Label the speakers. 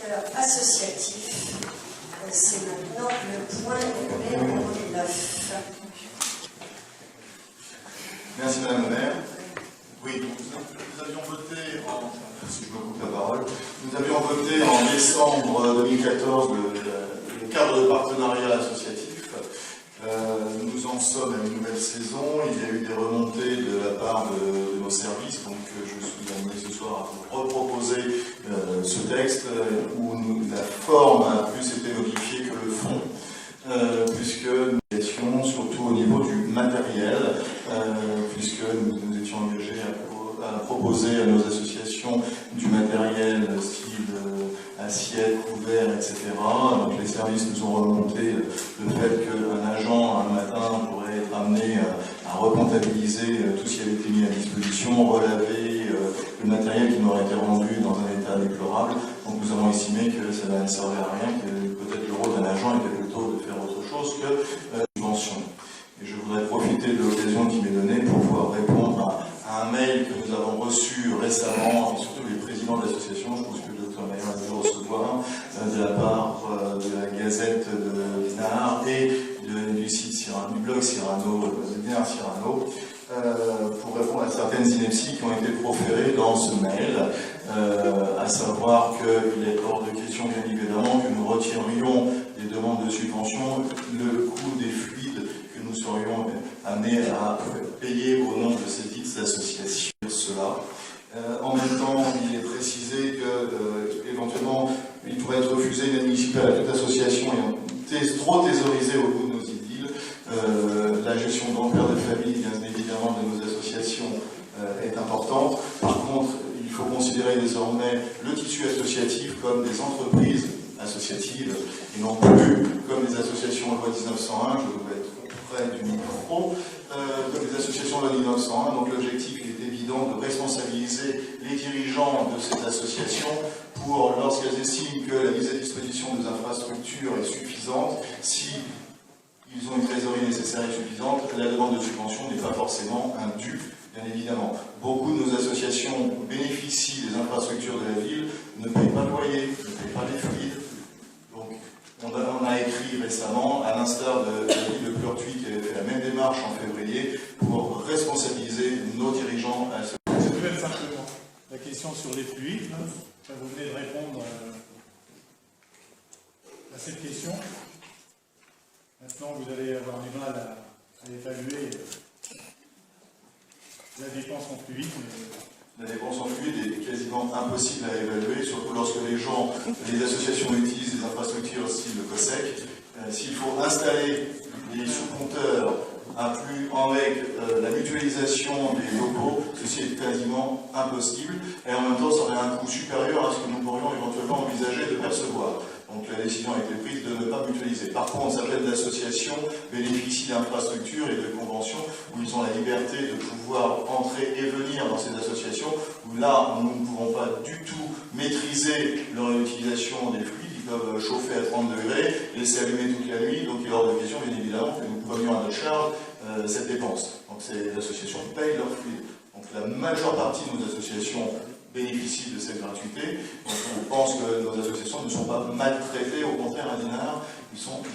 Speaker 1: secteur associatif. C'est maintenant le point numéro 9.
Speaker 2: Merci Madame la maire. Oui, nous avions voté si je me coupe la parole, nous avions voté en décembre 2014 le cadre de partenariat associatif. Nous en sommes à une nouvelle saison. Il y a eu des remontées de la part de nos services, donc je suis amené ce soir à vous reproposer ce texte où la forme a plus été modifiée que le fond, puisque nous étions surtout au niveau du matériel, puisque nous étions engagés à proposer à nos associations du matériel style assiette, couvert, etc. Donc les services nous ont remonté le fait qu'un agent, un matin, pourrait être amené à recomptabiliser tout ce qui avait été mis à disposition, relaver le matériel qui m'aurait été rendu dans un état déplorable. Donc nous avons estimé que ça ne servait à rien, que peut-être le rôle d'un agent était plutôt de faire autre chose que subvention. Et je voudrais profiter de l'occasion qui m'est donnée pour pouvoir répondre à un mail que nous avons reçu récemment, et surtout les présidents de l'association, je pense que le Dr Maillard a dû le recevoir, de la part de la Gazette de Dinard et du site du blog Cyrano, Dinard Cyrano, pour répondre à certaines inepties qui ont été proférées dans ce mail, à savoir qu'il est hors de question, bien évidemment, que nous retirions des demandes de subvention le coût des fluides que nous serions amenés à payer au nom de ces dites associations. Cela. En même temps, il est précisé que éventuellement, il pourrait être refusé une admissible à toute association ayant trop thésaurisé au bout de nos idylles. La gestion d'emplois de famille, bien évidemment, de nos associations est importante. Par contre, il faut considérer désormais le tissu associatif comme des entreprises associatives et non plus comme des associations loi 1901, je dois être près du micro, comme des associations loi 1901. Donc l'objectif est évident de responsabiliser les dirigeants de cette association pour, lorsqu'elles estiment que la mise à disposition des infrastructures est suffisante, si ils ont une trésorerie nécessaire et suffisante, la demande de subvention n'est pas forcément un dû. Bien évidemment, beaucoup de nos associations bénéficient des infrastructures de la ville, ne payent pas le loyer, ne payent pas les fluides. Donc, on a écrit récemment, à l'instar de la ville de Pleurtuis qui avait fait la même démarche en février, pour responsabiliser nos dirigeants à ce.
Speaker 3: Je soulève simplement la question sur les fluides. Vous venez de répondre à cette question. Maintenant, vous allez avoir du mal à évaluer la dépense en fluide.
Speaker 2: La dépense en fluide est quasiment impossible à évaluer, surtout lorsque les associations utilisent des infrastructures style COSEC. S'il faut installer des sous-compteurs avec la mutualisation des locaux, ceci est quasiment impossible. Et en même temps, ça aurait un coût supérieur à ce que nous pourrions éventuellement envisager de percevoir. Donc la décision a été prise de ne pas mutualiser. Par contre, certaines associations bénéficient d'infrastructures et de conventions où ils ont la liberté de pouvoir entrer et venir dans ces associations, où là, nous ne pouvons pas du tout maîtriser leur utilisation des fluides. Ils peuvent chauffer à 30 degrés, laisser allumer toute la nuit, donc il est hors de question, bien évidemment, que nous prenions à notre charge cette dépense. Donc ces associations payent leurs fluides. Donc la majeure partie de nos associations bénéficient de cette gratuité. Donc on pense que nos associations ne sont pas maltraitées, au contraire à Dinard, ils sont bien